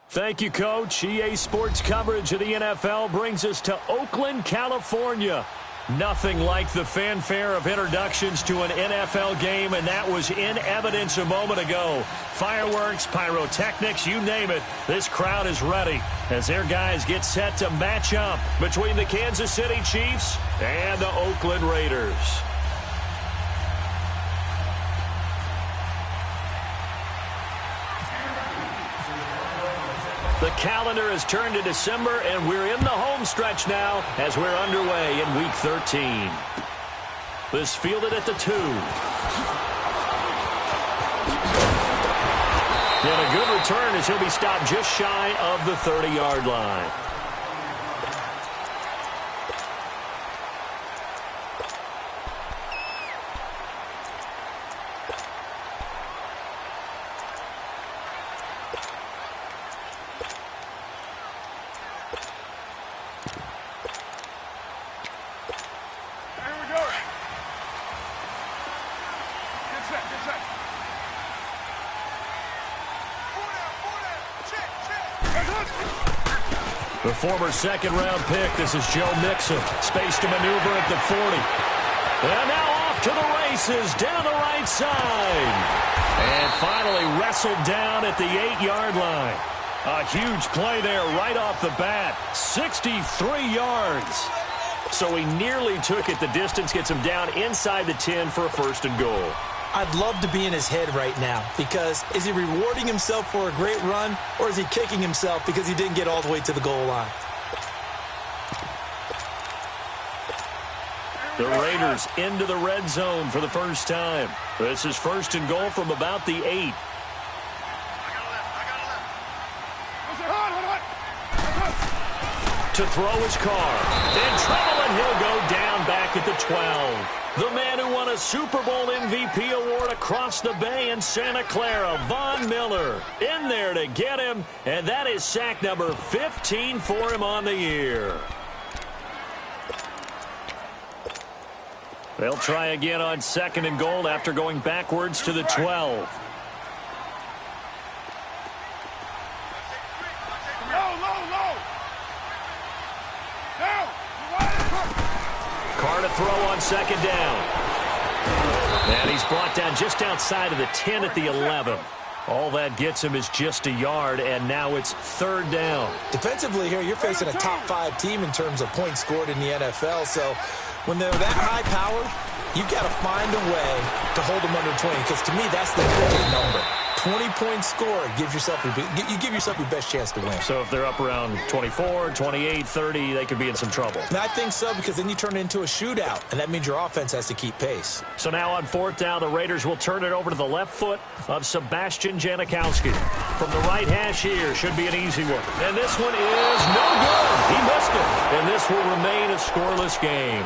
Thank you, Coach. EA Sports coverage of the NFL brings us to Oakland, California. Nothing like the fanfare of introductions to an NFL game, and that was in evidence a moment ago. Fireworks, pyrotechnics, you name it. This crowd is ready as their guys get set to match up between the Kansas City Chiefs and the Oakland Raiders. The calendar has turned to December, and we're in the home stretch now as we're underway in Week 13. This fielded at the 2. And a good return as he'll be stopped just shy of the 30-yard line. The former second-round pick, this is Joe Mixon. Space to maneuver at the 40. And now off to the races down the right side. And finally wrestled down at the 8-yard line. A huge play there right off the bat. 63 yards. So he nearly took it the distance, gets him down inside the 10 for a first and goal. I'd love to be in his head right now because is he rewarding himself for a great run or is he kicking himself because he didn't get all the way to the goal line? The Raiders into the red zone for the first time. This is first and goal from about the 8. To throw his car. In trouble, and he'll go down back at the 12. The man who won a Super Bowl MVP award across the bay in Santa Clara, Von Miller, in there to get him, and that is sack number 15 for him on the year. They'll try again on second and goal after going backwards to the 12. Carr to throw on second down. And he's brought down just outside of the 10 at the 11. All that gets him is just a yard, and now it's third down. Defensively here, you're facing a top 5 team in terms of points scored in the NFL, so when they're that high powered, you've got to find a way to hold them under 20, because to me, that's the magic number. 20-point score gives yourself you give yourself your best chance to win. So if they're up around 24, 28, 30, they could be in some trouble. And I think so, because then you turn it into a shootout, and that means your offense has to keep pace. So now on fourth down, the Raiders will turn it over to the left foot of Sebastian Janikowski. From the right hash here, should be an easy one. And this one is no good. He missed it. And this will remain a scoreless game.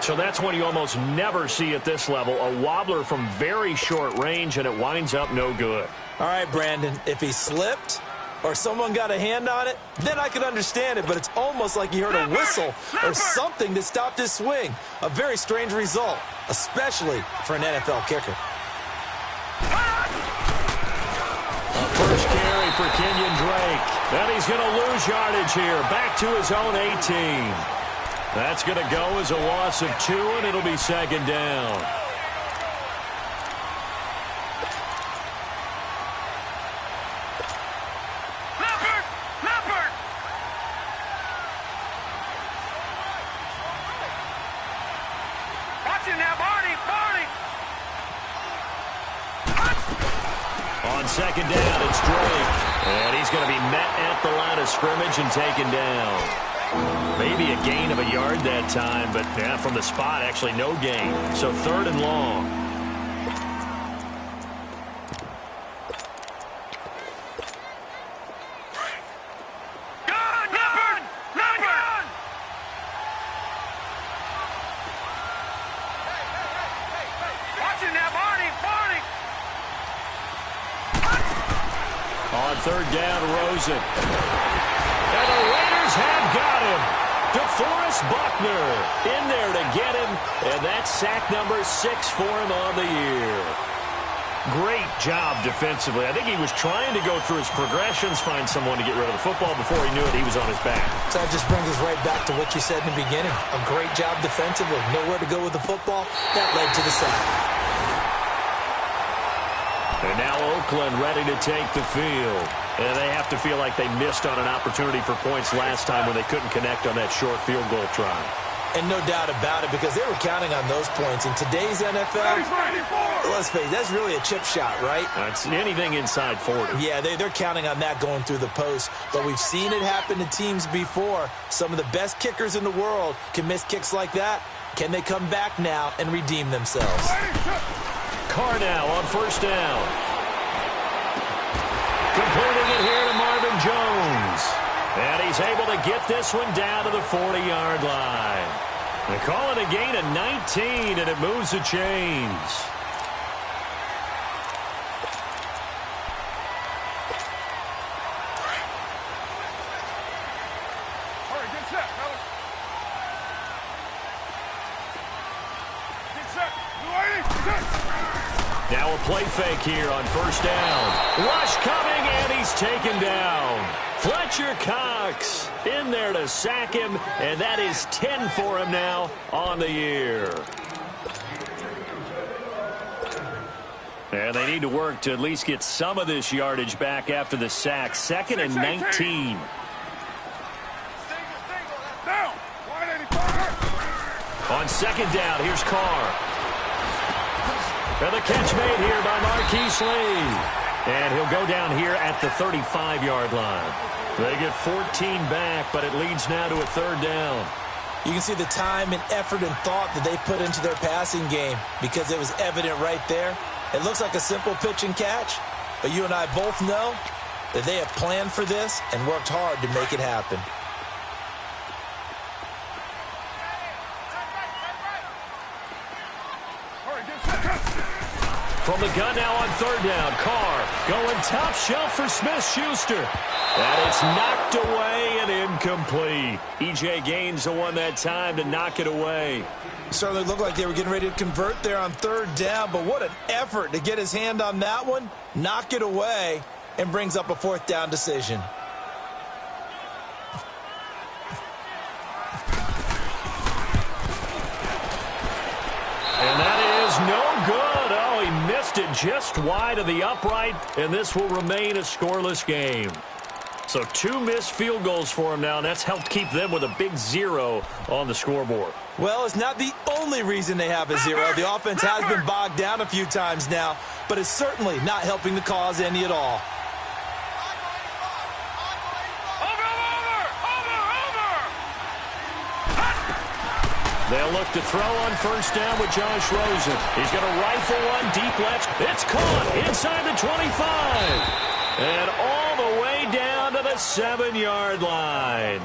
So that's one you almost never see at this level. A wobbler from very short range, and it winds up no good. All right, Brandon, if he slipped or someone got a hand on it, then I could understand it, but it's almost like he heard a whistle or something that stopped his swing. A very strange result, especially for an NFL kicker. A first carry for Kenyon Drake. And he's going to lose yardage here, back to his own 18. That's going to go as a loss of 2, and it'll be second down. Leopard! Watch it now, Barney! On second down, it's Drake. And he's going to be met at the line of scrimmage and taken down. Maybe a gain of a yard that time, but yeah, from the spot, actually no gain. So third and long. Leopard! Watch it now, Barney! On third down, Rosen. And the Raiders have got him. DeForest Buckner in there to get him. And that's sack number 6 for him on the year. Great job defensively. I think he was trying to go through his progressions, find someone to get rid of the football. Before he knew it, he was on his back. So that just brings us right back to what you said in the beginning. A great job defensively. Nowhere to go with the football. That led to the sack. And now Oakland ready to take the field. And they have to feel like they missed on an opportunity for points last time when they couldn't connect on that short field goal try. And no doubt about it, because they were counting on those points. In today's NFL, let's face it, that's really a chip shot, right? That's anything inside 40. Yeah, they're counting on that going through the post. But we've seen it happen to teams before. Some of the best kickers in the world can miss kicks like that. Can they come back now and redeem themselves? Carr now on first down. Completing it here to Marvin Jones. And he's able to get this one down to the 40-yard line. They call it a gain of 19, and it moves the chains. All right, get set, fellas. Get set. Now a play fake here on first down. Rush coming, and he's taken down. Fletcher Cox in there to sack him, and that is 10 for him now on the year. And they need to work to at least get some of this yardage back after the sack. 2nd and 19. Down. Wide 85. On second down, here's Carr. And the catch made here by Marquise Lee. And he'll go down here at the 35-yard line. They get 14 back, but it leads now to a 3rd down. You can see the time and effort and thought that they put into their passing game because it was evident right there. It looks like a simple pitch and catch, but you and I both know that they have planned for this and worked hard to make it happen. From the gun now on 3rd down, Carr going top shelf for Smith-Schuster. And it's knocked away and incomplete. E.J. Gaines the one that time to knock it away. Certainly looked like they were getting ready to convert there on 3rd down, but what an effort to get his hand on that one, knock it away, and brings up a 4th down decision. And that is no good. Oh, he missed it just wide of the upright, and this will remain a scoreless game. So 2 missed field goals for him now, and that's helped keep them with a big 0 on the scoreboard. Well, it's not the only reason they have a 0. The offense has been bogged down a few times now, but it's certainly not helping the cause any at all. They'll look to throw on first down with Josh Rosen. He's going to rifle one deep left. It's caught inside the 25. And all the way down to the 7-yard line.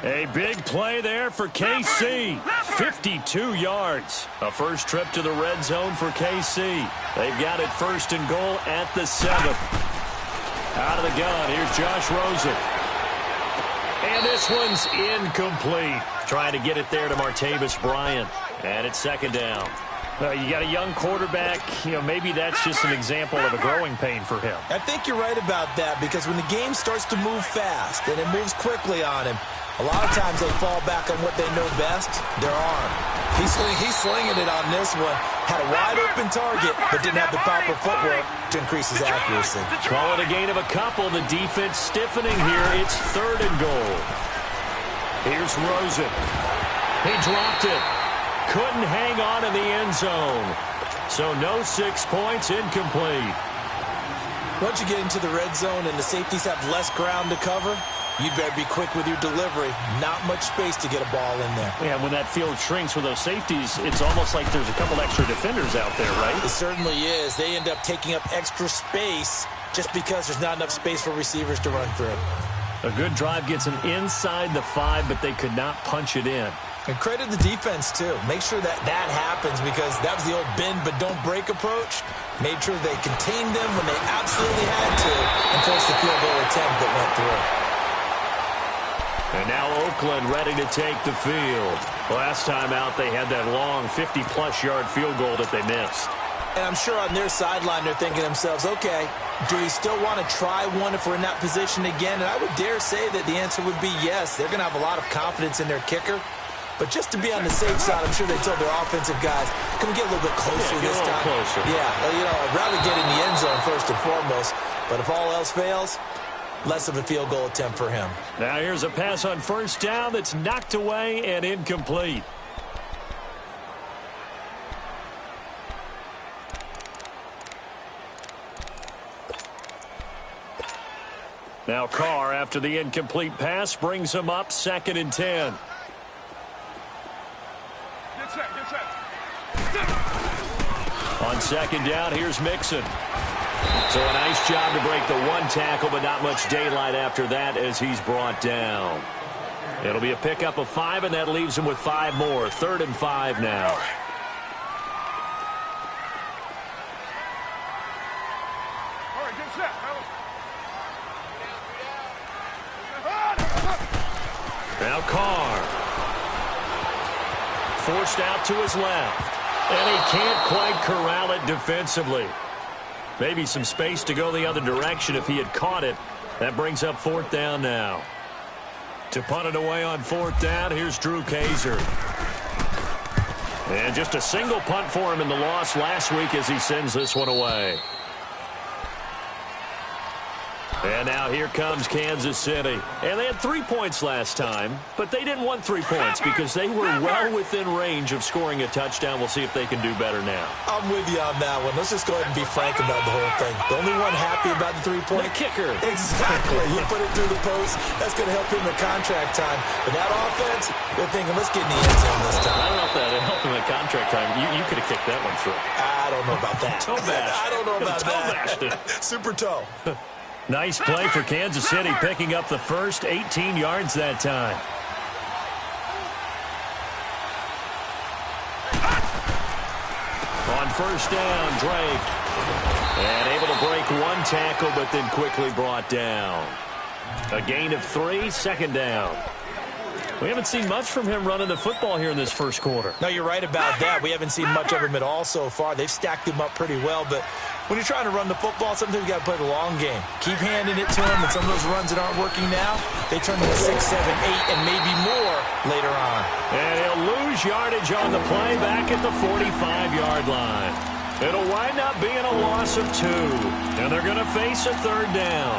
A big play there for KC. 52 yards. A first trip to the red zone for KC. They've got it 1st and goal at the 7th. Out of the gun, here's Josh Rosen. And this one's incomplete. Trying to get it there to Martavis Bryant. And it's 2nd down. You got a young quarterback. Maybe that's just an example of a growing pain for him. I think you're right about that because when the game starts to move fast and it moves quickly on him, a lot of times they fall back on what they know best, their arm. He's slinging it on this one. Had a wide-open target, but didn't have the proper footwork to increase his accuracy. Call it a gain of a couple. The defense stiffening here. It's 3rd and goal. Here's Rosen. He dropped it. Couldn't hang on in the end zone. So no 6 points, incomplete. Once you get into the red zone and the safeties have less ground to cover, you'd better be quick with your delivery. Not much space to get a ball in there. Yeah, when that field shrinks with those safeties, it's almost like there's a couple extra defenders out there, right? It certainly is. They end up taking up extra space just because there's not enough space for receivers to run through. A good drive gets them inside the 5, but they could not punch it in. And credit the defense, too. Make sure that happens because that was the old bend but don't break approach. Made sure they contained them when they absolutely had to and forced the field goal attempt that went through. And now Oakland ready to take the field. Last time out, they had that long 50-plus yard field goal that they missed. And I'm sure on their sideline they're thinking to themselves, okay, do we still want to try one if we're in that position again? And I would dare say that the answer would be yes. They're going to have a lot of confidence in their kicker. But just to be on the safe side, I'm sure they told their offensive guys, can we get a little bit closer this time? Closer. Yeah, well, you know, I'd rather get in the end zone first and foremost. But if all else fails, less of a field goal attempt for him. Now here's a pass on first down that's knocked away and incomplete. Now Carr, after the incomplete pass, brings him up 2nd and 10. Get set, get set. On 2nd down, here's Mixon. So a nice job to break the one tackle, but not much daylight after that as he's brought down. It'll be a pickup of 5, and that leaves him with 5 more. 3rd and 5 now. All right, get set, fellas. Now Carr. Forced out to his left. And he can't quite corral it defensively. Maybe some space to go the other direction if he had caught it. That brings up 4th down now. To punt it away on 4th down, here's Drew Kaiser. And just a single punt for him in the loss last week as he sends this one away. And now here comes Kansas City. And they had 3 points last time, but they didn't want 3 points because they were well within range of scoring a touchdown. We'll see if they can do better now. I'm with you on that one. Let's just go ahead and be frank about the whole thing. The only one happy about the 3-point? The kicker. Exactly. You put it through the post. That's going to help him in contract time. But that offense, they're thinking, let's get in the end zone this time. I don't know if that helped him in contract time. You could have kicked that one through. I don't know about that. Toe bash. I don't know about that. Toe bashed it. Super toe. Nice play for Kansas City, picking up the first 18 yards that time. On first down, Drake. And able to break one tackle, but then quickly brought down. A gain of 3, 2nd down. We haven't seen much from him running the football here in this first quarter. No, you're right about that. We haven't seen much of him at all so far. They've stacked him up pretty well, but when you're trying to run the football, sometimes you got to play the long game. Keep handing it to him, and some of those runs that aren't working now, they turn into 6, 7, 8, and maybe more later on. And he'll lose yardage on the play back at the 45-yard line. It'll wind up being a loss of 2, and they're going to face a 3rd down.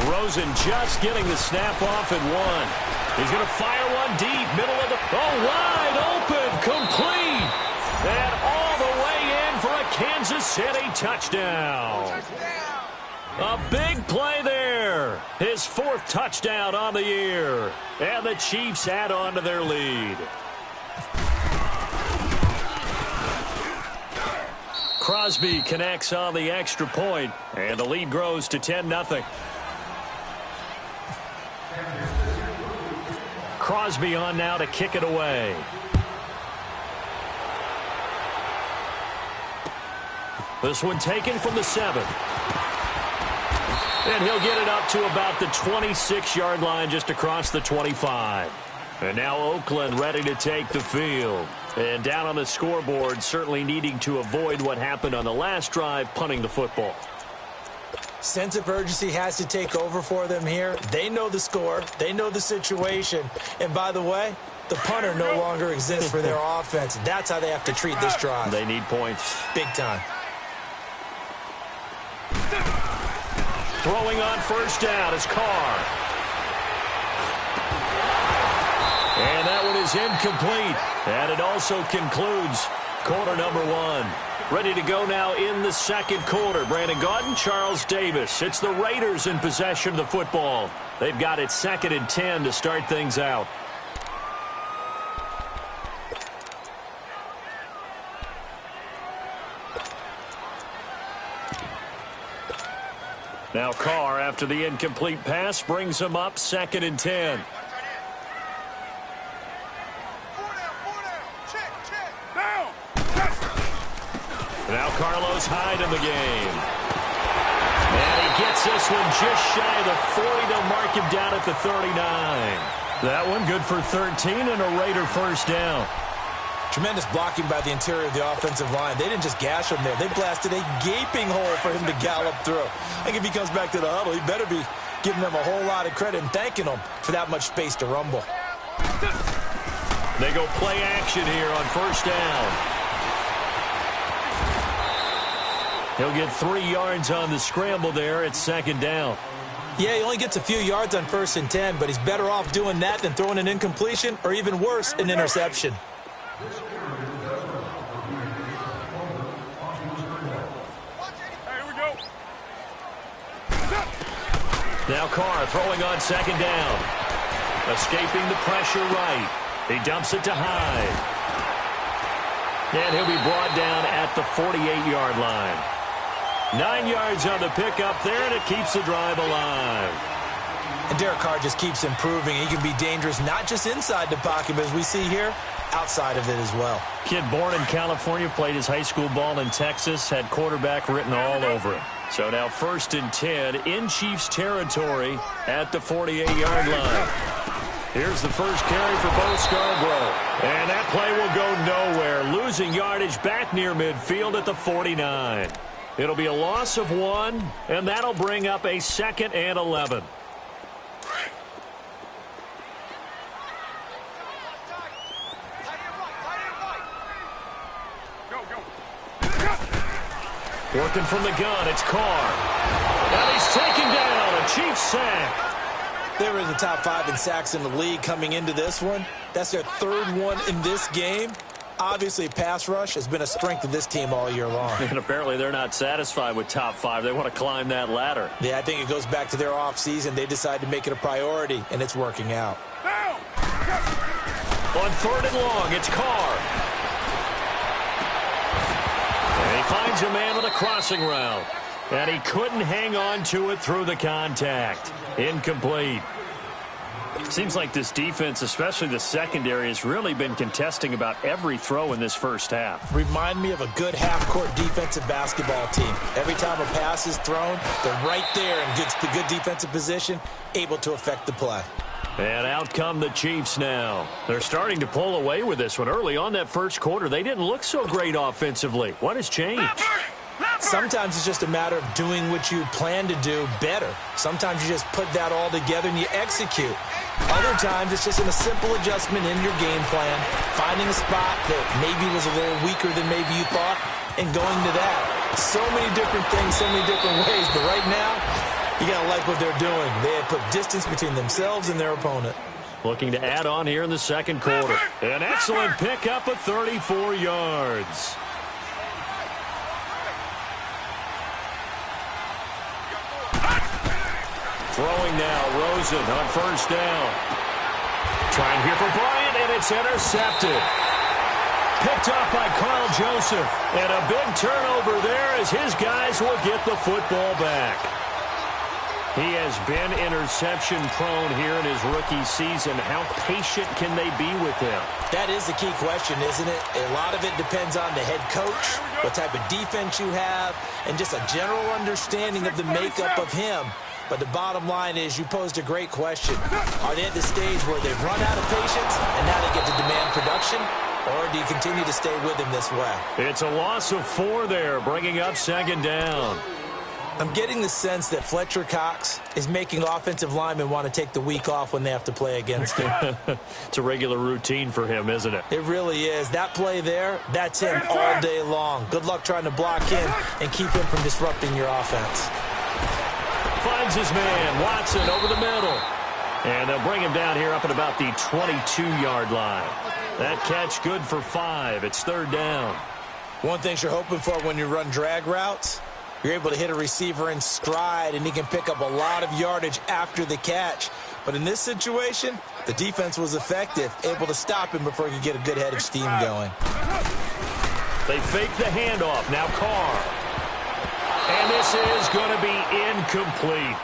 Rosen just getting the snap off at 1. He's going to fire one deep, middle of the... Oh, wide open, complete. And all the way in for a Kansas City touchdown. A big play there. His 4th touchdown on the year. And the Chiefs add on to their lead. Crosby connects on the extra point, and the lead grows to 10-0. Crosby on now to kick it away. This one taken from the 7. And he'll get it up to about the 26-yard line just across the 25. And now Oakland ready to take the field. And down on the scoreboard, certainly needing to avoid what happened on the last drive, punting the football. Sense of urgency has to take over for them here. They know the score. They know the situation. And by the way, the punter no longer exists for their offense. That's how they have to treat this drive. They need points. Big time. Throwing on first down is Carr. And that one is incomplete. And it also concludes quarter number 1. Ready to go now in the second quarter. Brandon Gaudin, Charles Davis. It's the Raiders in possession of the football. They've got it 2nd and 10 to start things out. Now Carr, after the incomplete pass, brings him up 2nd and 10. Now Carlos Hyde in the game. And he gets this one just shy of the 40 to mark him down at the 39. That one good for 13 and a Raider first down. Tremendous blocking by the interior of the offensive line. They didn't just gash him there. They blasted a gaping hole for him to gallop through. I think if he comes back to the huddle, he better be giving them a whole lot of credit and thanking them for that much space to rumble. They go play action here on first down. He'll get 3 yards on the scramble there at 2nd down. Yeah, he only gets a few yards on 1st and 10, but he's better off doing that than throwing an incompletion or even worse, an interception. Now Carr throwing on 2nd down. Escaping the pressure right. He dumps it to Hyde. And he'll be brought down at the 48-yard line. 9 yards on the pickup there, and it keeps the drive alive. And Derek Carr just keeps improving. He can be dangerous not just inside the pocket, but as we see here, outside of it as well. Kid born in California, played his high school ball in Texas, had quarterback written all over him. So now 1st and 10 in Chiefs territory at the 48-yard line. Here's the first carry for Bo Scarborough. And that play will go nowhere. Losing yardage back near midfield at the 49. It'll be a loss of 1, and that'll bring up a 2nd and 11. Working from the gun, it's Carr. And he's taken down, a Chiefs sack. They were in the top 5 in sacks in the league coming into this one. That's their 3rd one in this game. Obviously, pass rush has been a strength of this team all year long. And apparently they're not satisfied with top 5. They want to climb that ladder. Yeah, I think it goes back to their offseason. They decided to make it a priority, and it's working out. On 3rd and long, it's Carr. And he finds a man with a crossing route. And he couldn't hang on to it through the contact. Incomplete. Seems like this defense, especially the secondary, has really been contesting about every throw in this first half. Remind me of a good half-court defensive basketball team. Every time a pass is thrown, they're right there in good defensive position, able to affect the play. And out come the Chiefs now. They're starting to pull away with this one. Early on that first quarter, they didn't look so great offensively. What has changed? Sometimes it's just a matter of doing what you plan to do better. Sometimes you just put that all together and you execute. Other times it's just in a simple adjustment in your game plan, finding a spot that maybe was a little weaker than maybe you thought, and going to that. So many different things, so many different ways, but right now, you got to like what they're doing. They have put distance between themselves and their opponent. Looking to add on here in the second quarter. An excellent pickup of 34 yards. Throwing now, Rosen on first down. Trying here for Bryant, and it's intercepted. Picked off by Carl Joseph. And a big turnover there as his guys will get the football back. He has been interception-prone here in his rookie season. How patient can they be with him? That is the key question, isn't it? A lot of it depends on the head coach, what type of defense you have, and just a general understanding of the makeup of him. But the bottom line is you posed a great question. Are they at the stage where they've run out of patience and now they get to demand production? Or do you continue to stay with him this way? It's a loss of 4 there, bringing up second down. I'm getting the sense that Fletcher Cox is making offensive linemen want to take the week off when they have to play against him. It's a regular routine for him, isn't it? It really is. That play there, that's him all day long. Good luck trying to block him and keep him from disrupting your offense. Finds his man, Watson, over the middle. And they'll bring him down here up at about the 22-yard line. That catch good for 5. It's third down. One thing you're hoping for when you run drag routes, you're able to hit a receiver in stride, and he can pick up a lot of yardage after the catch. But in this situation, the defense was effective, able to stop him before he could get a good head of steam going. They fake the handoff. Now Carr. And this is going to be incomplete.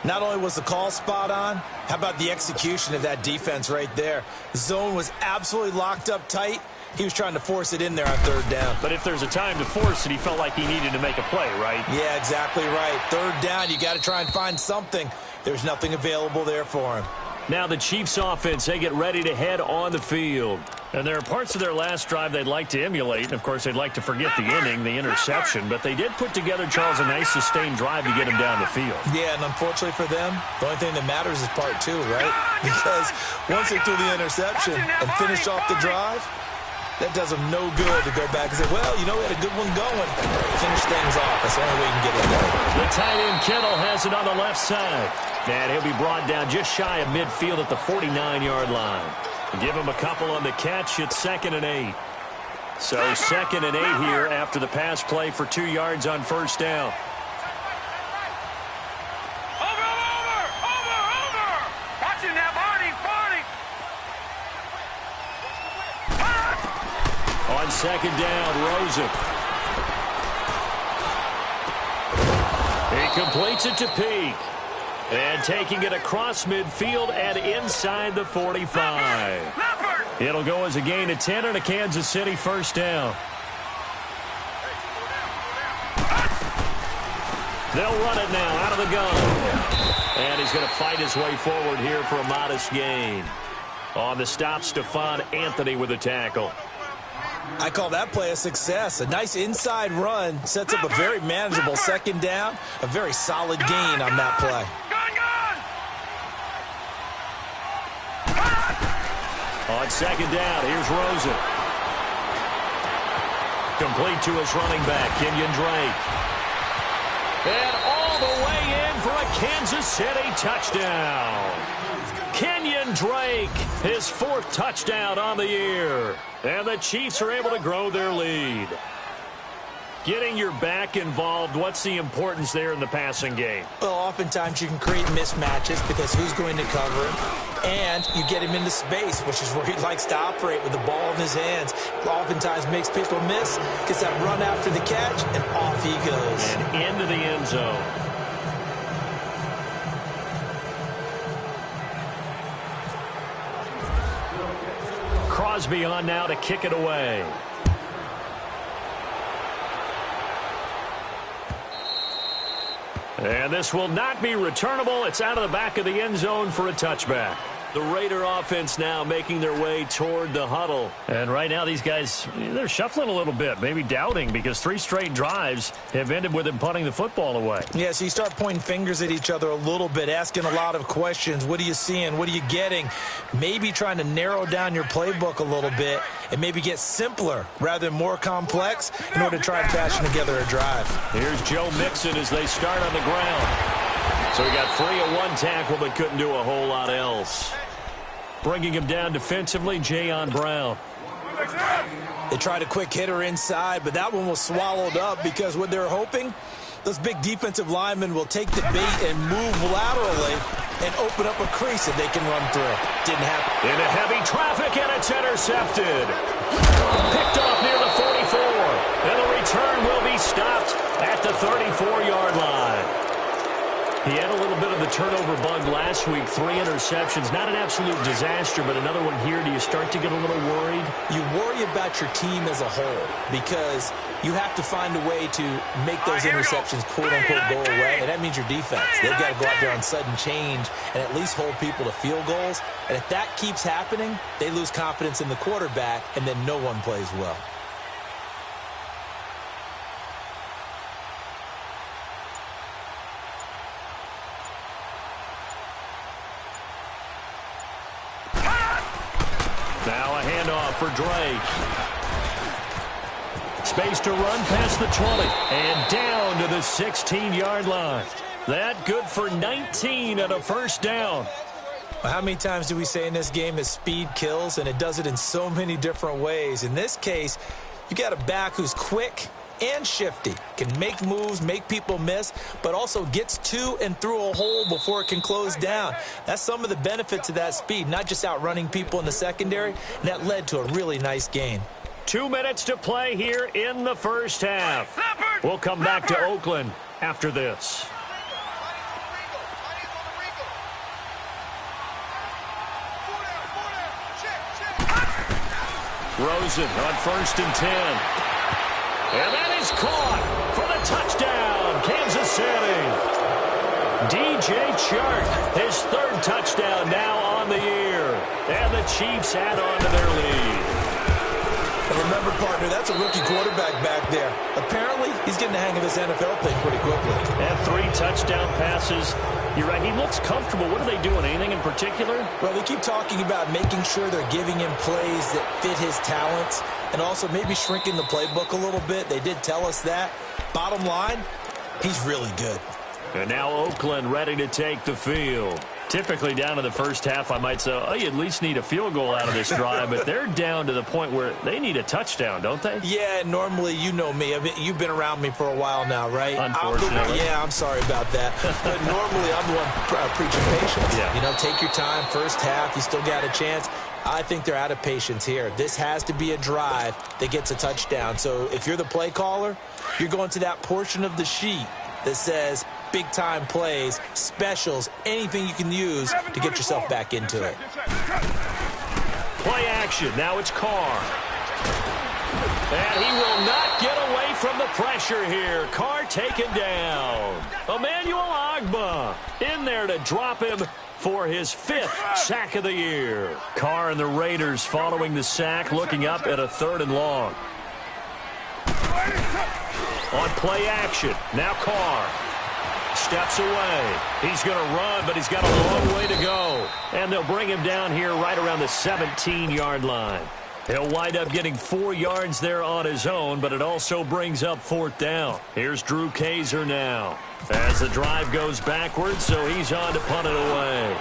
Not only was the call spot on, how about the execution of that defense right there? The zone was absolutely locked up tight. He was trying to force it in there on third down. But if there's a time to force it, he felt like he needed to make a play, right? Yeah, exactly right. Third down, you got to try and find something. There's nothing available there for him. Now the Chiefs offense, they get ready to head on the field. And there are parts of their last drive they'd like to emulate. And, of course, they'd like to forget the inning, the interception. But they did put together, Charles, a nice sustained drive to get him down the field. Yeah, and unfortunately for them, the only thing that matters is part two, right? Because once they threw the interception and finished off the drive, that does them no good to go back and say, well, you know, we had a good one going. Finish things off. That's the only way you can get it done. The tight end Kittle has it on the left side. And he'll be brought down just shy of midfield at the 49-yard line. Give him a couple on the catch. It's 2nd and 8. So 2nd and 8 here after the pass play for 2 yards on first down. Over! Watching that body! On 2nd down, Rosen. He completes it to Peak. And taking it across midfield and inside the 45. It'll go as a gain of 10 and a Kansas City first down. They'll run it now out of the gun. And he's going to fight his way forward here for a modest gain. On the stop, Stephon Anthony with a tackle. I call that play a success. A nice inside run sets up a very manageable 2nd down. A very solid gain on that play. On 2nd down, here's Rosen. Complete to his running back, Kenyon Drake. And all the way in for a Kansas City touchdown. Kenyon Drake, his 4th touchdown on the year. And the Chiefs are able to grow their lead. Getting your back involved, what's the importance there in the passing game? Well, oftentimes you can create mismatches because who's going to cover him? And you get him into space, which is where he likes to operate with the ball in his hands. Oftentimes makes people miss, gets that run after the catch, and off he goes. And into the end zone. Crosby on now to kick it away. And this will not be returnable. It's out of the back of the end zone for a touchback. The Raider offense now making their way toward the huddle. And right now these guys, they're shuffling a little bit, maybe doubting, because 3 straight drives have ended with them punting the football away. Yeah, so you start pointing fingers at each other a little bit, asking a lot of questions. What are you seeing? What are you getting? Maybe trying to narrow down your playbook a little bit and maybe get simpler rather than more complex in order to try and fashion together a drive. Here's Joe Mixon as they start on the ground. So he got free of 1 tackle but couldn't do a whole lot else. Bringing him down defensively, Jayon Brown. They tried a quick hitter inside, but that one was swallowed up because what they're hoping, those big defensive linemen will take the bait and move laterally and open up a crease that they can run through. Didn't happen. Into heavy traffic, and it's intercepted. Picked off near the 44. And the return will be stopped at the 34-yard line. He had a little bit of the turnover bug last week, 3 interceptions. Not an absolute disaster, but another one here. Do you start to get a little worried? You worry about your team as a whole because you have to find a way to make those interceptions, quote-unquote, go away, and that means your defense. They've got to go out there on sudden change and at least hold people to field goals. And if that keeps happening, they lose confidence in the quarterback, and then no one plays well. Now a handoff for Drake. Space to run past the 20 and down to the 16-yard line. That good for 19 and a first down. Well, how many times do we say in this game that speed kills, and it does it in so many different ways? In this case, you got a back who's quick and shifty, can make moves, make people miss, but also gets to and through a hole before it can close down. That's some of the benefits of that speed, not just outrunning people in the secondary, and that led to a really nice gain. 2 minutes to play here in the first half. We'll come back to Oakland after this. Rosen on 1st and 10. And that is caught for the touchdown, Kansas City. DJ Chark, his 3rd touchdown now on the year. And the Chiefs add on to their lead. And remember, partner, that's a rookie quarterback back there. Apparently, he's getting the hang of this NFL thing pretty quickly. And 3 touchdown passes. You're right, he looks comfortable. What are they doing? Anything in particular? Well, they keep talking about making sure they're giving him plays that fit his talents and also maybe shrinking the playbook a little bit. They did tell us that. Bottom line, he's really good. And now Oakland ready to take the field. Typically down in the first half, I might say, oh, you at least need a field goal out of this drive, but they're down to the point where they need a touchdown, don't they? Yeah, normally, you know me. I mean, you've been around me for a while now, right? Unfortunately. I'm sorry about that. But normally, I'm the one preaching patience. Yeah. You know, take your time. First half, you still got a chance. I think they're out of patience here. This has to be a drive that gets a touchdown. So if you're the play caller, you're going to that portion of the sheet that says big-time plays, specials, anything you can use to get yourself back into it. Play action. Now it's Carr. And he will not get away from the pressure here. Carr taken down. Emmanuel Ogbah in there to drop him for his 5th sack of the year. Carr and the Raiders following the sack, looking up at a 3rd and long. On play action, now Carr steps away. He's going to run, but he's got a long way to go. And they'll bring him down here right around the 17-yard line. He'll wind up getting 4 yards there on his own, but it also brings up 4th down. Here's Drew Kaiser now as the drive goes backwards, so he's on to punt it away.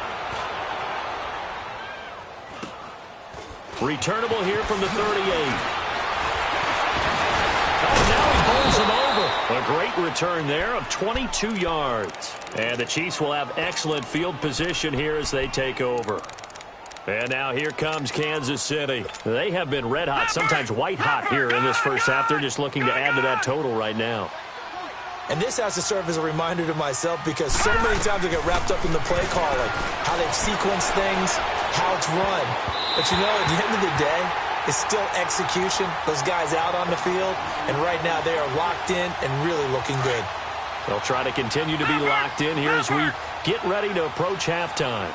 Returnable here from the 38. Now he bowls him over. A great return there of 22 yards. And the Chiefs will have excellent field position here as they take over. And now here comes Kansas City. They have been red hot, sometimes white hot here in this first half. They're just looking to add to that total right now. And this has to serve as a reminder to myself because so many times I get wrapped up in the play calling, how they've sequenced things, how it's run. But you know, at the end of the day, it's still execution. Those guys out on the field, and right now they are locked in and really looking good. They'll try to continue to be locked in here as we get ready to approach halftime.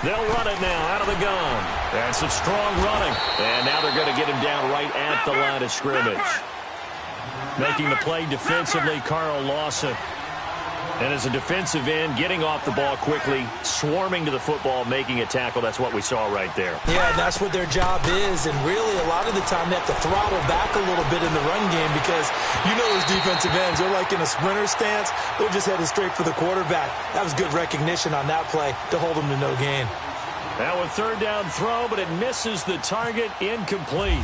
They'll run it now out of the gun. And some strong running. And now they're going to get him down right at the line of scrimmage. Making the play defensively, Carl Lawson. And as a defensive end, getting off the ball quickly, swarming to the football, making a tackle. That's what we saw right there. Yeah, and that's what their job is. And really, a lot of the time, they have to throttle back a little bit in the run game because you know those defensive ends, they're like in a sprinter stance. They're just headed straight for the quarterback. That was good recognition on that play to hold them to no gain. Now a 3rd down throw, but it misses the target, incomplete.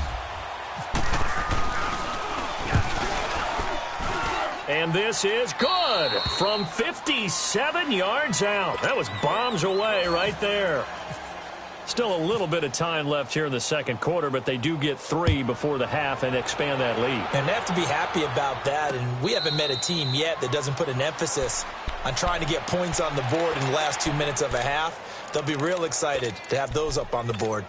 And this is good from 57 yards out. That was bombs away right there. Still a little bit of time left here in the second quarter, but they do get 3 before the half and expand that lead. And they have to be happy about that. And we haven't met a team yet that doesn't put an emphasis on trying to get points on the board in the last 2 minutes of a half. They'll be real excited to have those up on the board.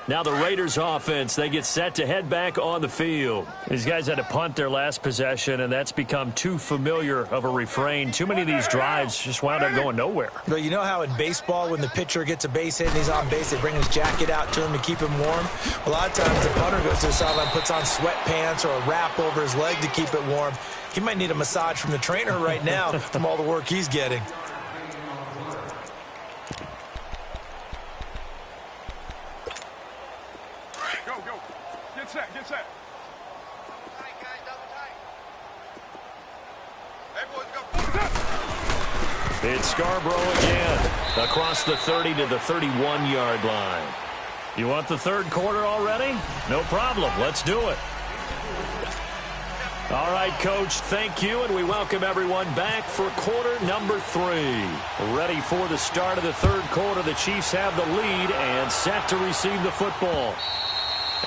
Now the Raiders offense, they get set to head back on the field. These guys had to punt their last possession, and that's become too familiar of a refrain. Too many of these drives just wound up going nowhere. But you know how in baseball, when the pitcher gets a base hit and he's on base, they bring his jacket out to him to keep him warm? A lot of times the punter goes to the sideline, puts on sweatpants or a wrap over his leg to keep it warm. He might need a massage from the trainer right now from all the work he's getting. Get set. Tight, guys, double tight. Hey, boys, go. It's Scarborough again, across the 30 to the 31-yard line. You want the third quarter already? No problem. Let's do it. All right, Coach, thank you, and we welcome everyone back for quarter number 3. Ready for the start of the third quarter. The Chiefs have the lead and set to receive the football.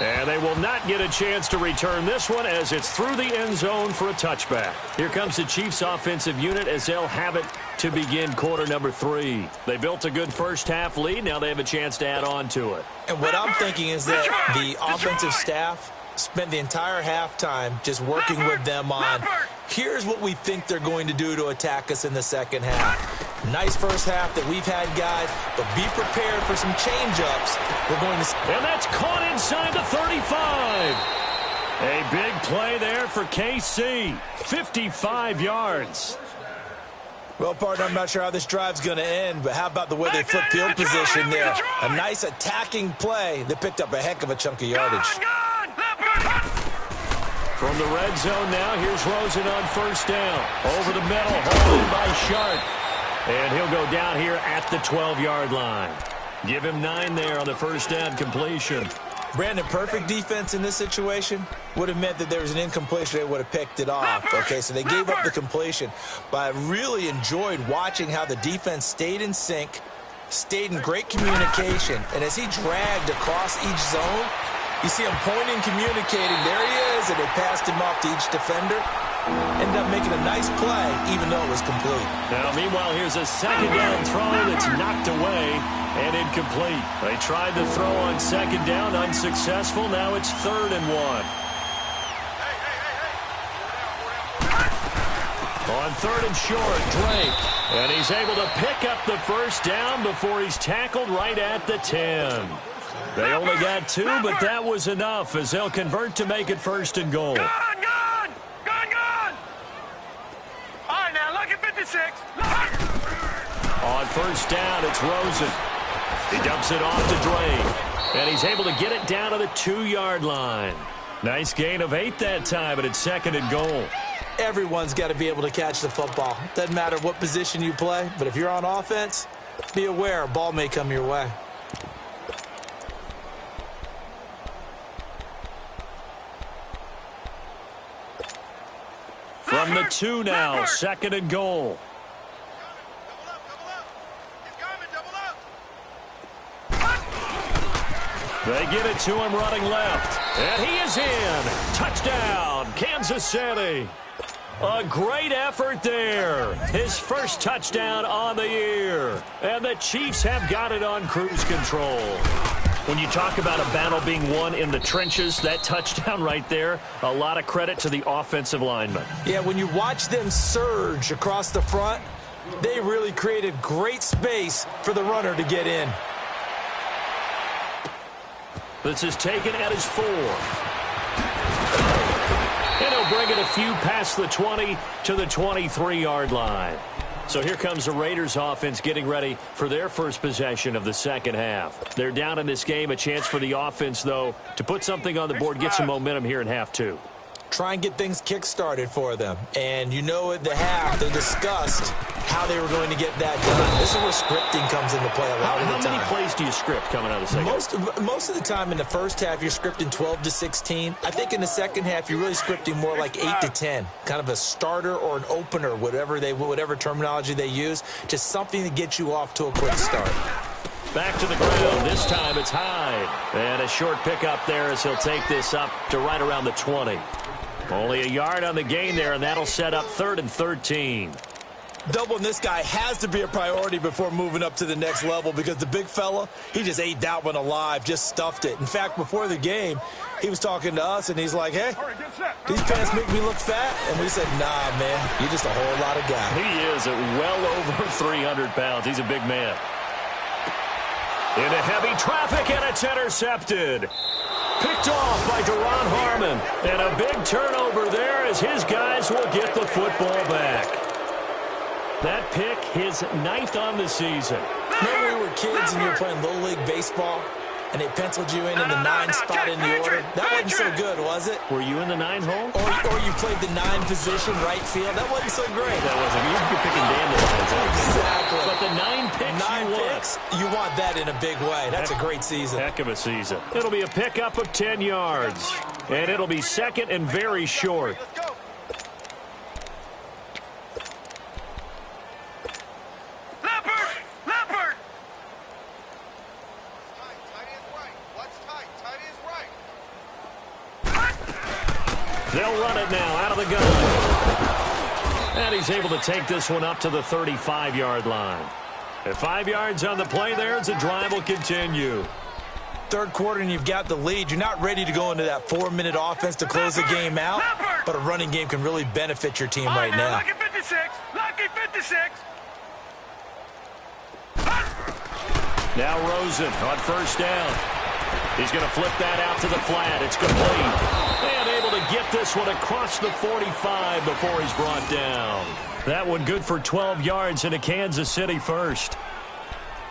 And they will not get a chance to return this one as it's through the end zone for a touchback. Here comes the Chiefs offensive unit as they'll have it to begin quarter number 3. They built a good first half lead. Now they have a chance to add on to it. And what I'm thinking is that the offensive staff spent the entire halftime just working with them on, here's what we think they're going to do to attack us in the second half. Nice first half that we've had, guys, but be prepared for some change-ups. We're going to... And that's caught inside the 35. A big play there for KC. 55 yards. Well, partner, I'm not sure how this drive's going to end, but how about the way they flipped field position there? A nice attacking play that picked up a heck of a chunk of yardage. From the red zone now, here's Rosen on first down. Over the middle, hauled by Sharp. And he'll go down here at the 12-yard line. Give him 9 there on the first down completion. Brandon, perfect defense in this situation would have meant that there was an incompletion. They would have picked it off. Okay, so they gave up the completion. But I really enjoyed watching how the defense stayed in sync, stayed in great communication. And as he dragged across each zone, you see him pointing, communicating. There he is, and they passed him off to each defender. Ended up making a nice play, even though it was complete. Now, meanwhile, here's a second down throw that's knocked away and incomplete. They tried the throw on second down, unsuccessful. Now it's 3rd and 1. On 3rd and short, Drake. And he's able to pick up the first down before he's tackled right at the 10. They only got 2, but that was enough as they'll convert to make it 1st and goal. Gone! All right, now, look at 56. On first down, it's Rosen. He dumps it off to Drake. And he's able to get it down to the 2-yard line. Nice gain of 8 that time, but it's 2nd and goal. Everyone's got to be able to catch the football. Doesn't matter what position you play, but if you're on offense, be aware a ball may come your way. From the 2 now, 2nd and goal. They give it to him running left. And he is in. Touchdown, Kansas City. A great effort there. His first touchdown on the year. And the Chiefs have got it on cruise control. When you talk about a battle being won in the trenches, that touchdown right there, a lot of credit to the offensive linemen. Yeah, when you watch them surge across the front, they really created great space for the runner to get in. This is taken at his 4. And he'll bring it a few past the 20 to the 23-yard line. So here comes the Raiders offense getting ready for their first possession of the second half. They're down in this game. A chance for the offense, though, to put something on the board, get some momentum here in half 2. Try and get things kick-started for them. And you know at the half, they discussed how they were going to get that done. This is where scripting comes into play a lot of the time. How many plays do you script coming out of the second half? Most of the time in the first half, you're scripting 12 to 16. I think in the second half, you're really scripting more like 8 to 10. Kind of a starter or an opener, whatever terminology they use. Just something to get you off to a quick start. Back to the ground. This time it's Hyde. And a short pickup there as he'll take this up to right around the 20. Only a yard on the gain there, and that'll set up 3rd and 13. Doubling this guy has to be a priority before moving up to the next level because the big fella, he just ate that one alive, just stuffed it. In fact, before the game, he was talking to us, and he's like, hey, these pants make me look fat. And we said, nah, man, you're just a whole lot of guy. He is at well over 300 pounds. He's a big man. Into heavy traffic, and it's intercepted. Picked off by Deron Harmon. And a big turnover there as his guys will get the football back. That pick, his 9th on the season. Remember we were kids and you were playing Little League Baseball, and they penciled you in the 9 spot in the order? That wasn't so good, was it? Were you in the 9 hole? Or you played the 9 position, right field? That wasn't so great. That wasn't. You could be picking dandelions. Exactly. But the 9 picks 9 picks, you want that in a big way. That's a great season. Heck of a season. It'll be a pickup of 10 yards. And it'll be 2nd and very short. They'll run it now out of the gun. And he's able to take this one up to the 35-yard line. At 5 yards on the play there as the drive will continue. Third quarter and you've got the lead. You're not ready to go into that 4-minute offense to close the game out, but a running game can really benefit your team right now. Lucky 56. Lucky 56. Now Rosen on first down. He's going to flip that out to the flat. It's complete. And able to get this one across the 45 before he's brought down. That one good for 12 yards into Kansas City first.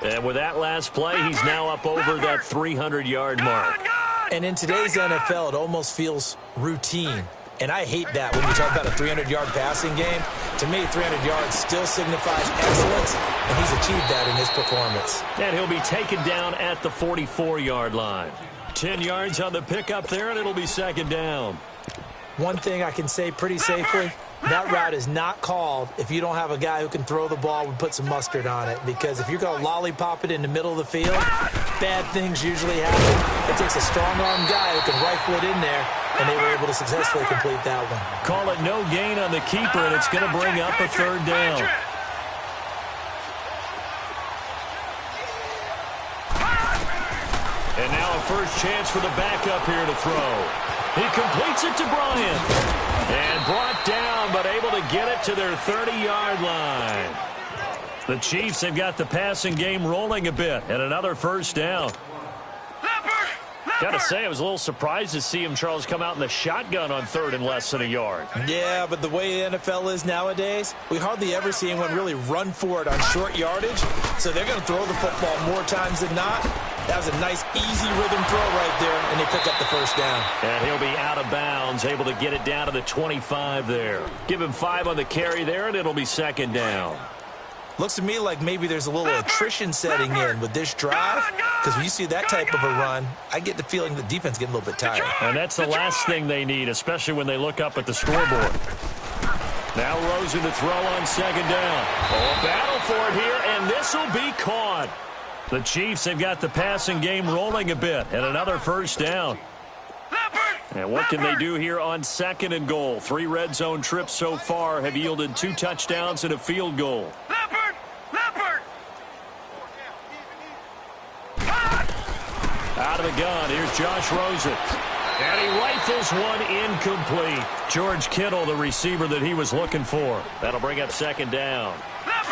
And with that last play, he's now up over that 300-yard mark. And in today's NFL, it almost feels routine. And I hate that when you talk about a 300-yard passing game. To me, 300 yards still signifies excellence, and he's achieved that in his performance. And he'll be taken down at the 44-yard line. 10 yards on the pickup there, and it'll be second down. One thing I can say pretty safely, that route is not called if you don't have a guy who can throw the ball and put some mustard on it. Because if you're going to lollipop it in the middle of the field, bad things usually happen. It takes a strong-arm guy who can rifle it in there, and they were able to successfully complete that one. Call it no gain on the keeper, and it's going to bring up a third down. And now a first chance for the backup here to throw. He completes it to Bryant. And brought down, but able to get it to their 30-yard line. The Chiefs have got the passing game rolling a bit, and another first down. Got to say, I was a little surprised to see him, Charles, come out in the shotgun on third and less than a yard. Yeah, but the way the NFL is nowadays, we hardly ever see anyone really run for it on short yardage. So they're going to throw the football more times than not. That was a nice, easy rhythm throw right there, and they pick up the first down. And he'll be out of bounds, able to get it down to the 25 there. Give him 5 on the carry there, and it'll be second down. Looks to me like maybe there's a little attrition setting in with this drive, because when you see that type of a run, I get the feeling the defense getting a little bit tired. And that's the last thing they need, especially when they look up at the scoreboard. Now Rosen to throw on second down. Oh, a battle for it here, and this will be caught. The Chiefs have got the passing game rolling a bit, and another first down. And what can they do here on second and goal? 3 red zone trips so far have yielded 2 touchdowns and a field goal. Out of the gun, here's Josh Rosen. And he rifles one incomplete. George Kittle, the receiver that he was looking for. That'll bring up second down.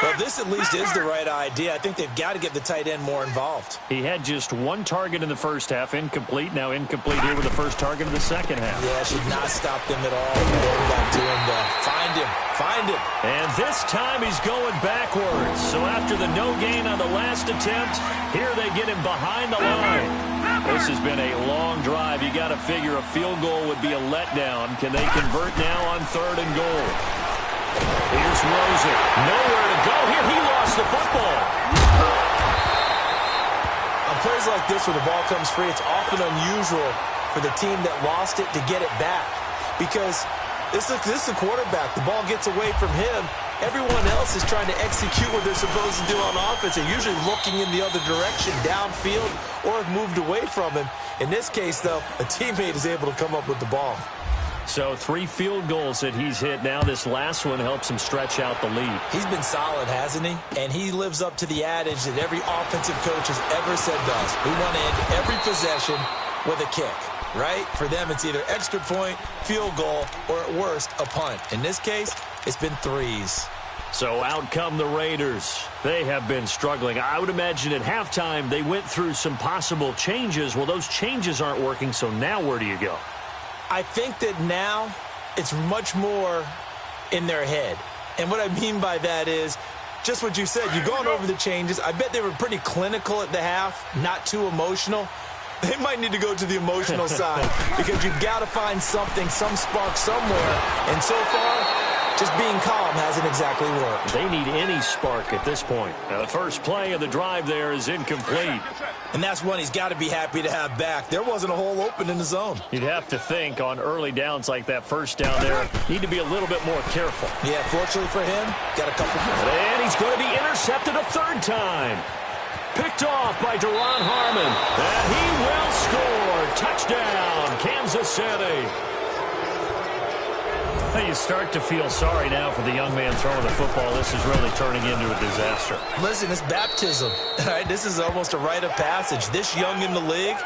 Well, this at least is the right idea. I think they've got to get the tight end more involved. He had just 1 target in the first half, incomplete. Now incomplete here with the first target of the second half. Yeah, should not stop them at all. Going back to him, find him, find him. And this time he's going backwards. So after the no gain on the last attempt, here they get him behind the line. This has been a long drive. You got to figure a field goal would be a letdown. Can they convert now on third and goal? Here's Rosen. Nowhere to go here. He lost the football. On plays like this where the ball comes free, it's often unusual for the team that lost it to get it back. Because this is the quarterback. The ball gets away from him. Everyone else is trying to execute what they're supposed to do on offense. They're usually looking in the other direction, downfield, or have moved away from him. In this case, though, a teammate is able to come up with the ball. So 3 field goals that he's hit now. This last one helps him stretch out the lead. He's been solid, hasn't he? And he lives up to the adage that every offensive coach has ever said to us. We want to end every possession with a kick, right? For them, it's either extra point, field goal, or at worst, a punt. In this case, it's been 3s. So out come the Raiders. They have been struggling. I would imagine at halftime they went through some possible changes. Well, those changes aren't working, so now where do you go? I think that now it's much more in their head. And what I mean by that is just what you said. You've gone over the changes. I bet they were pretty clinical at the half, not too emotional. They might need to go to the emotional side because you've got to find something, some spark somewhere. And so far, just being calm hasn't exactly worked. They need any spark at this point. Now, the first play of the drive there is incomplete. And that's one he's got to be happy to have back. There wasn't a hole open in the zone. You'd have to think on early downs like that first down there, need to be a little bit more careful. Yeah, fortunately for him, got a couple more. And he's going to be intercepted a third time. Picked off by Deron Harmon. And he will score. Touchdown, Kansas City. You start to feel sorry now for the young man throwing the football. This is really turning into a disaster. Listen, it's baptism. All right, this is almost a rite of passage. This young in the league,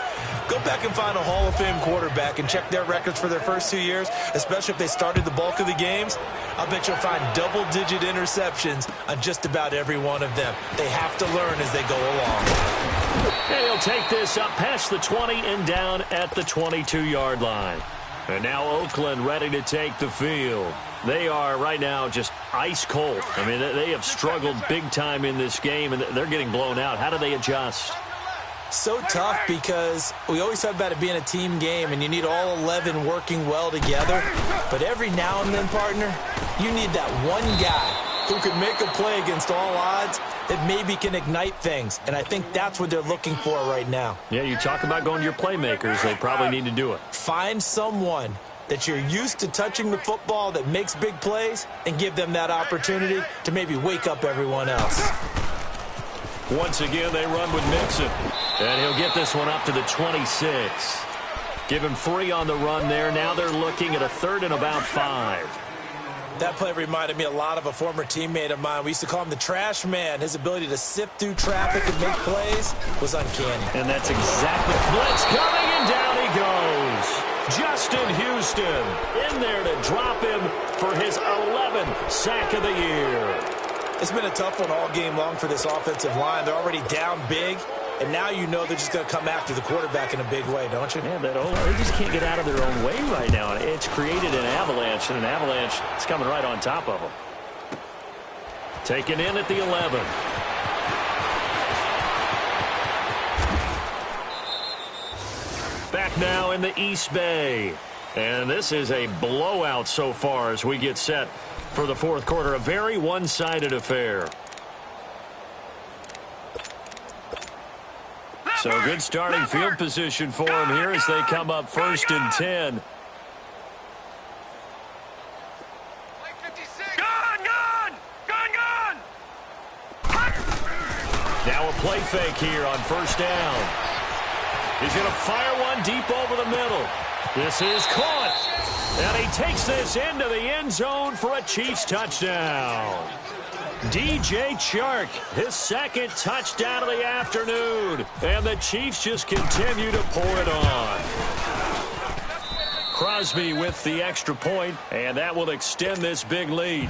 go back and find a Hall of Fame quarterback and check their records for their first 2 years, especially if they started the bulk of the games. I'll bet you'll find double-digit interceptions on just about every one of them. They have to learn as they go along. And he'll take this up past the 20 and down at the 22-yard line. And now Oakland ready to take the field. They are right now just ice cold. I mean, they have struggled big time in this game, and they're getting blown out. How do they adjust? So tough because we always talk about it being a team game, and you need all 11 working well together. But every now and then, partner, you need that one guy who can make a play against all odds that maybe can ignite things. And I think that's what they're looking for right now. Yeah, you talk about going to your playmakers. They probably need to do it. Find someone that you're used to touching the football that makes big plays and give them that opportunity to maybe wake up everyone else. Once again, they run with Mixon. And he'll get this one up to the 26. Give him 3 on the run there. Now they're looking at a 3rd and about 5. That play reminded me a lot of a former teammate of mine. We used to call him the trash man. His ability to sift through traffic and make plays was uncanny. And that's exactly blitz coming, and down he goes. Justin Houston in there to drop him for his 11th sack of the year. It's been a tough one all game long for this offensive line. They're already down big, and now you know they're just going to come after the quarterback in a big way, don't you? Yeah, they just can't get out of their own way right now. It's created an avalanche, and an avalanche is coming right on top of them. Taken in at the 11. Back now in the East Bay. And this is a blowout so far as we get set for the fourth quarter. A very one-sided affair. So good starting field position for them here as they come up 1st and 10. Now a play fake here on 1st down. He's going to fire one deep over the middle. This is caught. And he takes this into the end zone for a Chiefs touchdown. DJ Chark, his 2nd touchdown of the afternoon. And the Chiefs just continue to pour it on. Crosby with the extra point, and that will extend this big lead.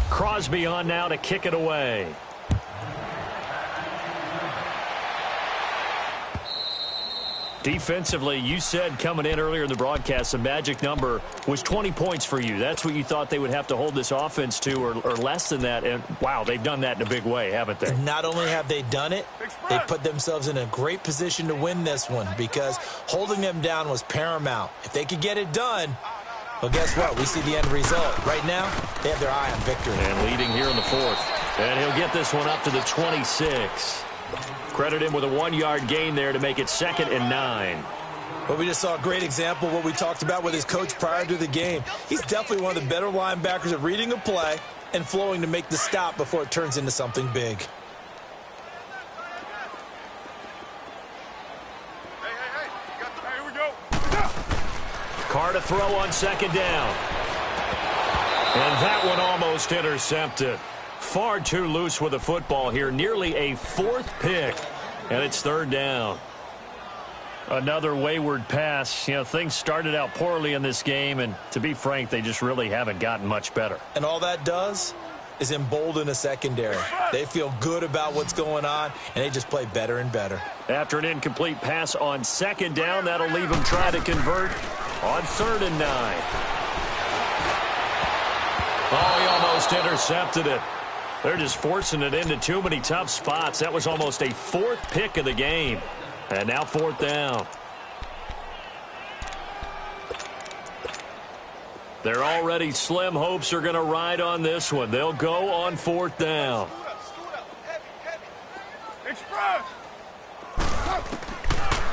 Crosby on now to kick it away. Defensively, you said coming in earlier in the broadcast, the magic number was 20 points for you. That's what you thought they would have to hold this offense to, or less than that. And, wow, they've done that in a big way, haven't they? Not only have they done it, they put themselves in a great position to win this one because holding them down was paramount. If they could get it done, well, guess what? We see the end result. Right now, they have their eye on victory. And leading here in the 4th. And he'll get this one up to the 26. Credit him with a 1-yard gain there to make it 2nd and 9. Well, we just saw a great example of what we talked about with his coach prior to the game. He's definitely one of the better linebackers at reading a play and flowing to make the stop before it turns into something big. Here we go. Carr to throw on 2nd down. And that one almost intercepted. Far too loose with the football here. Nearly a 4th pick. And it's 3rd down. Another wayward pass. You know, things started out poorly in this game, and to be frank, they just really haven't gotten much better. And all that does is embolden a secondary. They feel good about what's going on, and they just play better and better. After an incomplete pass on 2nd down, that'll leave them try to convert on 3rd and 9. Oh, he almost intercepted it. They're just forcing it into too many tough spots. That was almost a 4th pick of the game. And now 4th down. Their already slim hopes are going to ride on this one. They'll go on 4th down.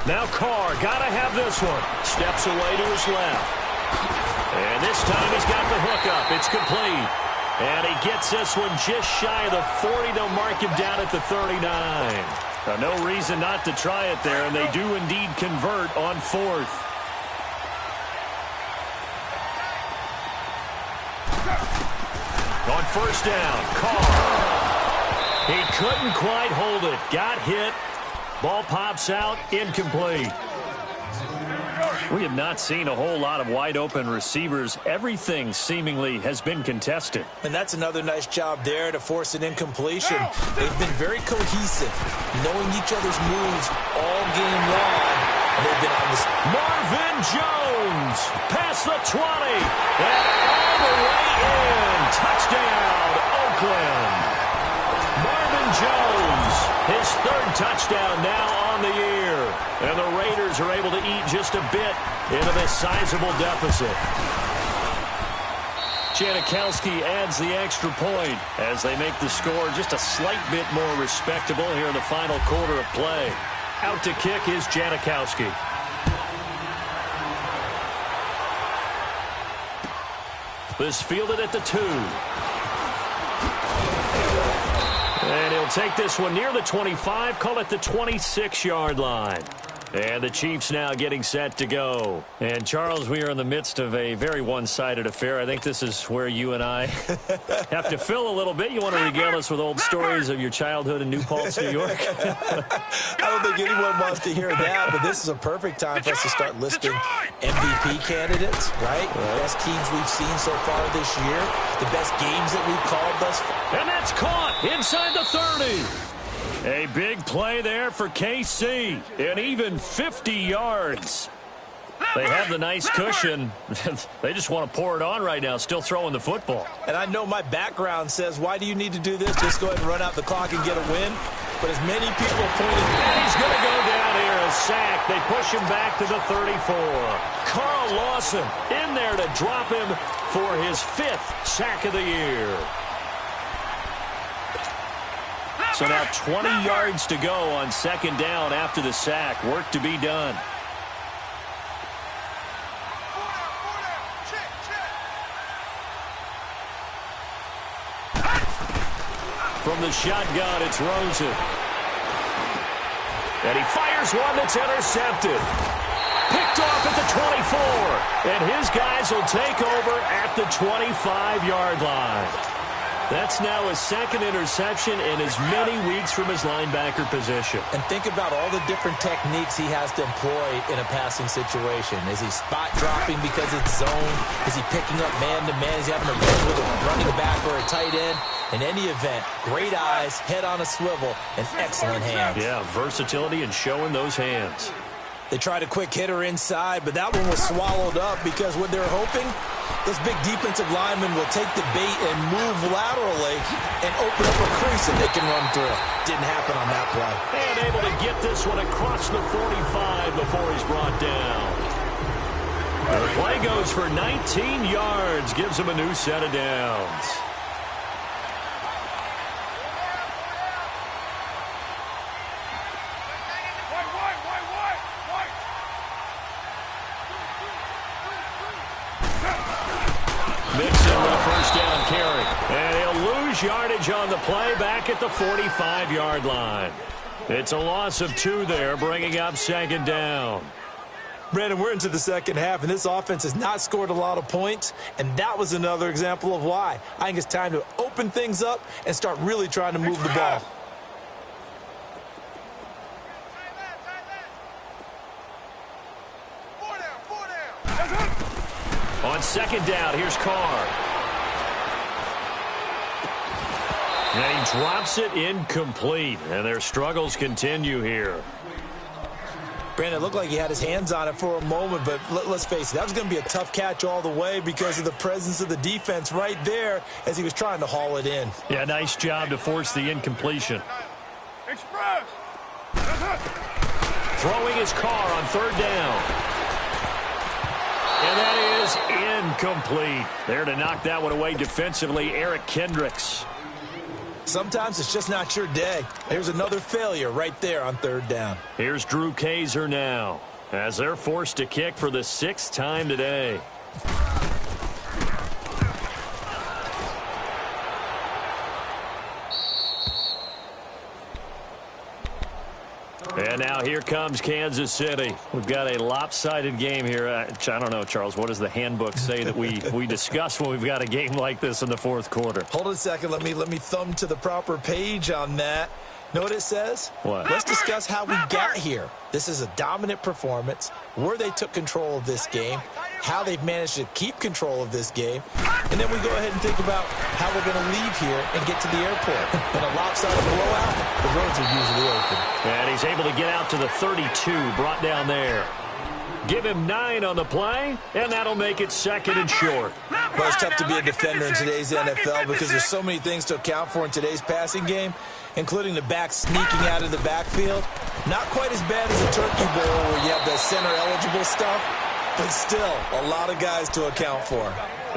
Now Carr, got to have this one. Steps away to his left. And this time he's got the hook up. It's complete. And he gets this one just shy of the 40. They'll mark him down at the 39. No reason not to try it there, and they do indeed convert on fourth. On first down, Carr. He couldn't quite hold it. Got hit. Ball pops out, incomplete. We have not seen a whole lot of wide-open receivers. Everything seemingly has been contested. And that's another nice job there to force an incompletion. They've been very cohesive, knowing each other's moves all game long. And they've been on this. Marvin Jones past the 20. And all the way in. Touchdown, Oakland. Marvin Jones, his third touchdown now on the year. And the Raiders are able to eat just a bit into this sizable deficit. Janikowski adds the extra point as they make the score just a slight bit more respectable here in the final quarter of play. Out to kick is Janikowski. This fielded at the 2. And he'll take this one near the 25, call it the 26-yard line. And the Chiefs now getting set to go. And, Charles, we are in the midst of a very one-sided affair. I think this is where you and I have to fill a little bit. You want to regale us with old stories of your childhood in New Paltz, New York? I don't think anyone wants to hear that, but this is a perfect time for us to start listing MVP candidates, right? The best teams we've seen so far this year, the best games that we've called thus far. And that's caught inside the 30. A big play there for KC, and even 50 yards. They have the nice cushion. They just want to pour it on right now, still throwing the football. And I know my background says, why do you need to do this? Just go ahead and run out the clock and get a win. But as many people pointed, and he's going to go down here, a sack. They push him back to the 34. Carl Lawson in there to drop him for his 5th sack of the year. So now 20 yards to go on second down after the sack. Work to be done. From the shotgun, it's Rosen. And he fires one that's intercepted. Picked off at the 24. And his guys will take over at the 25-yard line. That's now his second interception in as many weeks from his linebacker position. And think about all the different techniques he has to employ in a passing situation. Is he spot dropping because it's zone? Is he picking up man-to-man? Is he having to run with a running back or a tight end? In any event, great eyes, head on a swivel, and excellent hands. Yeah, versatility and showing those hands. They tried a quick hitter inside, but that one was swallowed up because what they're hoping, those big defensive linemen will take the bait and move laterally and open up a crease that they can run through. Didn't happen on that play. And able to get this one across the 45 before he's brought down. The play goes for 19 yards, gives him a new set of downs. Mixon with a first down carry. And he'll lose yardage on the play back at the 45-yard line. It's a loss of 2 there, bringing up second down. Brandon, we're into the second half, and this offense has not scored a lot of points, and that was another example of why. I think it's time to open things up and start really trying to move the ball. On second down, here's Carr. And he drops it incomplete, and their struggles continue here. Brandon, it looked like he had his hands on it for a moment, but let's face it, that was going to be a tough catch all the way because of the presence of the defense right there as he was trying to haul it in. Yeah, nice job to force the incompletion. Express. Throwing his Carr on third down. And that is incomplete. There to knock that one away defensively, Eric Kendricks. Sometimes it's just not your day. Here's another failure right there on third down. Here's Drew Kaiser now as they're forced to kick for the 6th time today. here comes Kansas City. We've got a lopsided game here. I don't know, Charles, what does the handbook say that we discuss when we've got a game like this in the fourth quarter? Hold on a second. Let me thumb to the proper page on that. Know what it says? What? Let's discuss how we got here. This is a dominant performance, where they took control of this game, how they've managed to keep control of this game, and then we go ahead and think about how we're going to leave here and get to the airport. In a lopsided blowout, the roads are usually open. And he's able to get out to the 32, brought down there. Give him 9 on the play, and that'll make it second and short. Well, it's tough to be a defender in today's NFL because there's so many things to account for in today's passing game, including the back sneaking out of the backfield. Not quite as bad as a turkey bowl where you have the center-eligible stuff, but still a lot of guys to account for.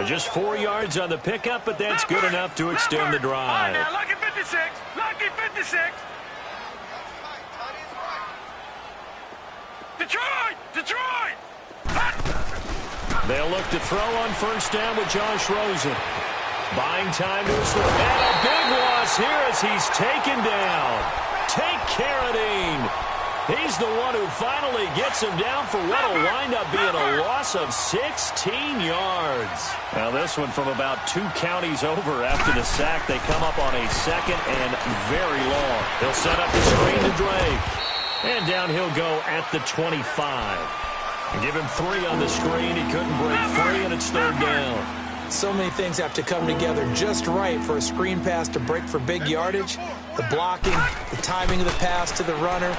Just 4 yards on the pickup, but that's good enough to extend the drive. Now, lucky 56. Lucky 56. Detroit! Detroit! They'll look to throw on first down with Josh Rosen. Buying time to his left. And a big loss here as he's taken down. Take Carradine. He's the one who finally gets him down for what will wind up being a loss of 16 yards. Now this one from about 2 counties over after the sack. They come up on a second and very long. He'll set up the screen to Drake. And down he'll go at the 25. Give him 3 on the screen. He couldn't break free, and it's third down. So many things have to come together just right for a screen pass to break for big yardage. The blocking, the timing of the pass to the runner,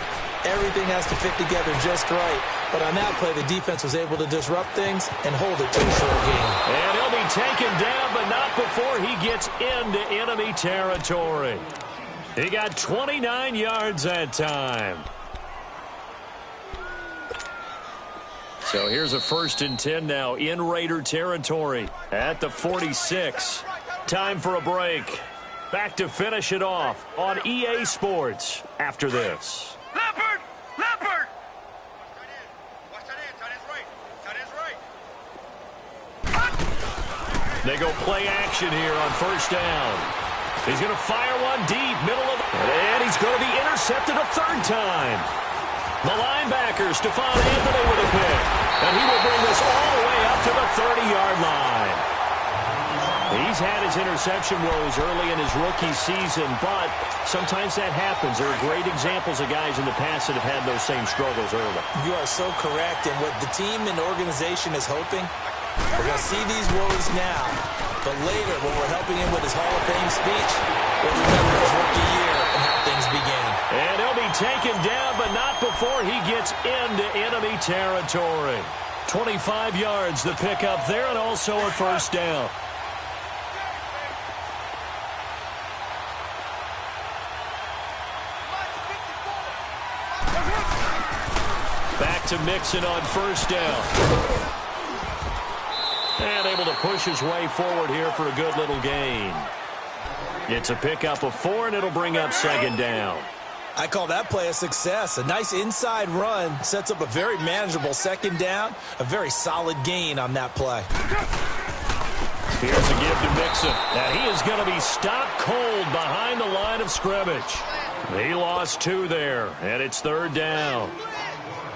everything has to fit together just right. But on that play, the defense was able to disrupt things and hold it to a short game. And he'll be taken down, but not before he gets into enemy territory. He got 29 yards that time. So here's a 1st and 10 now in Raider territory at the 46. Time for a break. Back to finish it off on EA Sports after this. Leopard! Leopard! They go play action here on first down. He's going to fire one deep, middle of the... And he's going to be intercepted a 3rd time. The linebacker, Stephon Anthony with a pick. And he will bring this all the way up to the 30-yard line. He's had his interception woes early in his rookie season, but sometimes that happens. There are great examples of guys in the past that have had those same struggles early. You are so correct. And what the team and organization is hoping, we're going to see these woes now, but later when we're helping him with his Hall of Fame speech, we'll remember his rookie year and how things began. And he'll be taken down, but not before he gets into enemy territory. 25 yards the pickup there, and also a 1st down. Back to Mixon on 1st down. And able to push his way forward here for a good little gain. It's a pickup of 4, and it'll bring up 2nd down. I call that play a success. A nice inside run sets up a very manageable 2nd down. A very solid gain on that play. Here's a give to Mixon. Now he is going to be stopped cold behind the line of scrimmage. He lost 2 there, and it's 3rd down.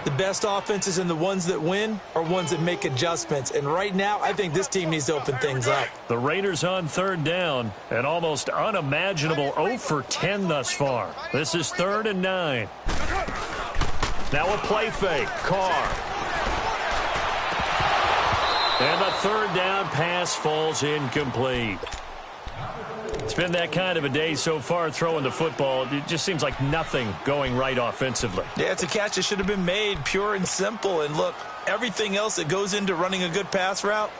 The best offenses and the ones that win are ones that make adjustments. And right now, I think this team needs to open things up. The Raiders on 3rd down. An almost unimaginable 0 for 10 thus far. This is 3rd and 9. Now a play fake. Carr. And the 3rd down pass falls incomplete. It's been that kind of a day so far throwing the football. It just seems like nothing going right offensively. Yeah, it's a catch that should have been made, pure and simple. And look, everything else that goes into running a good pass route,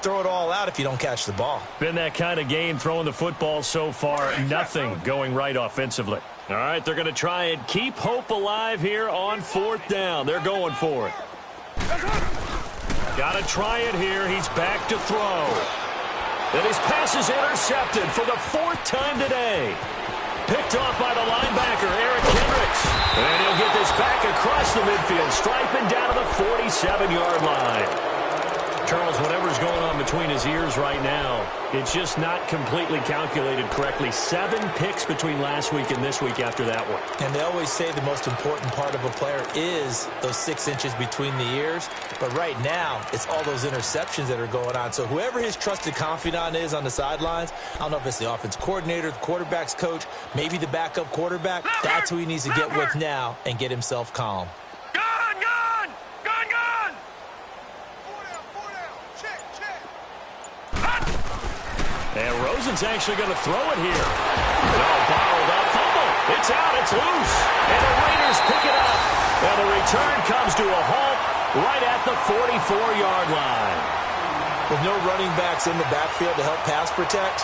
throw it all out if you don't catch the ball. Been that kind of game throwing the football so far. Nothing going right offensively. All right, they're going to try and keep hope alive here on 4th down. They're going for it. Got to try it here. He's back to throw. And his pass is intercepted for the 4th time today. Picked off by the linebacker, Eric Kendricks. And he'll get this back across the midfield, striping down to the 47-yard line. Charles, whatever's going on between his ears right now, it's just not completely calculated correctly. 7 picks between last week and this week after that one. And they always say the most important part of a player is those 6 inches between the ears. But right now, it's all those interceptions that are going on. So whoever his trusted confidant is on the sidelines, I don't know if it's the offense coordinator, the quarterback's coach, maybe the backup quarterback, that's who he needs to get with now and get himself calm. And Rosen's actually going to throw it here. No, bottled up, fumble. It's out, it's loose. And the Raiders pick it up. And the return comes to a halt right at the 44-yard line. With no running backs in the backfield to help pass protect,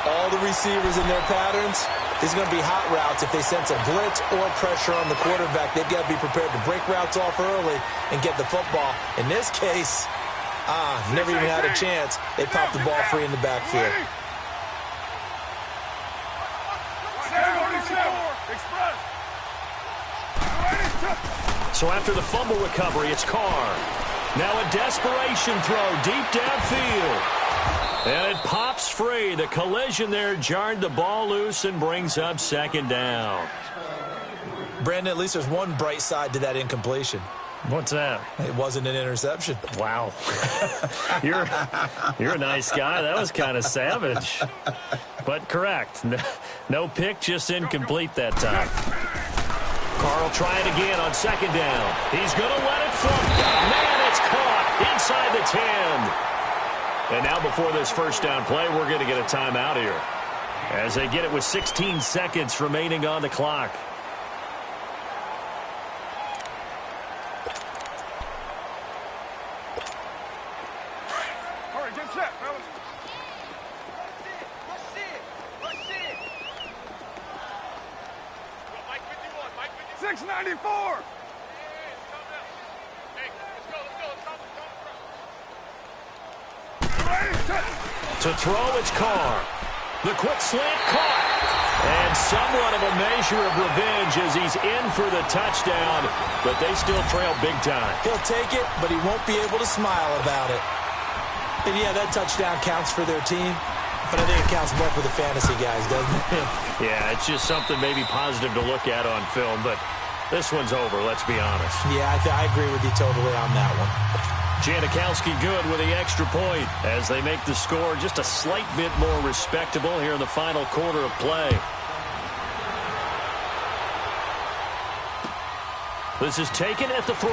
all the receivers in their patterns, there's going to be hot routes. If they sense a blitz or pressure on the quarterback, they've got to be prepared to break routes off early and get the football. In this case, never even had a chance. They popped the ball free in the backfield. So after the fumble recovery, it's Carr. Now a desperation throw deep downfield. And it pops free. The collision there jarred the ball loose and brings up second down. Brandon, at least there's one bright side to that incompletion. What's that? It wasn't an interception. Wow. You're a nice guy. That was kind of savage. But correct. No pick, just incomplete that time. Carr will try it again on second down. He's going to let it float. Man, it's caught inside the 10. And now before this first down play, we're going to get a timeout here, as they get it with 16 seconds remaining on the clock. All right, get set, fellas. 694. To throw, it's Carr. The quick slant caught. And somewhat of a measure of revenge as he's in for the touchdown, but they still trail big time. He'll take it, but he won't be able to smile about it. And yeah, that touchdown counts for their team, but I think it counts more for the fantasy guys, doesn't it? Yeah, it's just something maybe positive to look at on film, but this one's over, let's be honest. Yeah, I agree with you totally on that one. Janikowski good with the extra point as they make the score just a slight bit more respectable here in the final quarter of play. This is taken at the 3.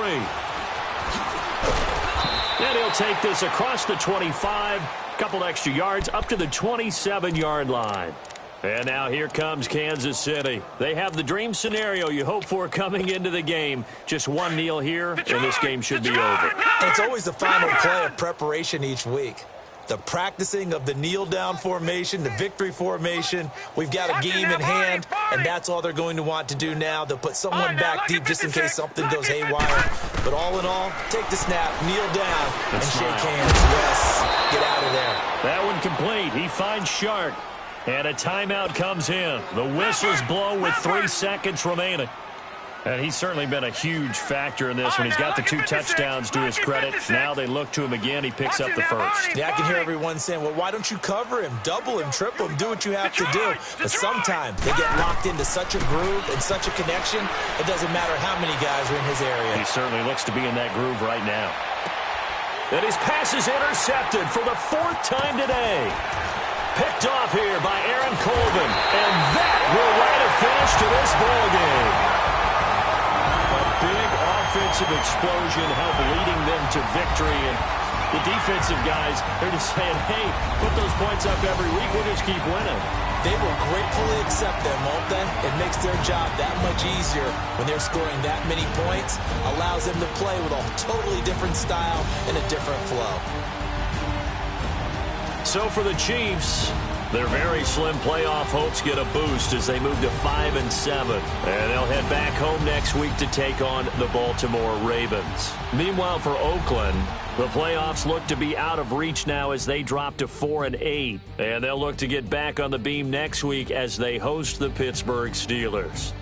And he'll take this across the 25, couple extra yards up to the 27-yard line. And now here comes Kansas City. They have the dream scenario you hope for coming into the game. Just one kneel here, and this game should be over. It's always the final play of preparation each week. The practicing of the kneel-down formation, the victory formation. We've got a game in hand, and that's all they're going to want to do now. They'll put someone back deep just in case something goes haywire. But all in all, take the snap, kneel down, and shake hands. Yes, get out of there. That one complete. He finds Shark. And a timeout comes in. The whistle's blown with 3 seconds remaining. And he's certainly been a huge factor in this when he's got the 2 touchdowns to his credit. Now they look to him again. He picks up the first. Yeah, I can hear everyone saying, well, why don't you cover him, double him, triple him, do what you have to do. But sometimes they get locked into such a groove and such a connection, it doesn't matter how many guys are in his area. He certainly looks to be in that groove right now. And his pass is intercepted for the 4th time today. Picked off here by Aaron Colvin. And that will write a finish to this ball game. A big offensive explosion helped leading them to victory. And the defensive guys, they're just saying, hey, put those points up every week. We'll just keep winning. They will gratefully accept them, won't they? It makes their job that much easier when they're scoring that many points. Allows them to play with a totally different style and a different flow. So for the Chiefs, their very slim playoff hopes get a boost as they move to 5-7. And they'll head back home next week to take on the Baltimore Ravens. Meanwhile, for Oakland, the playoffs look to be out of reach now as they drop to 4-8. And they'll look to get back on the beam next week as they host the Pittsburgh Steelers.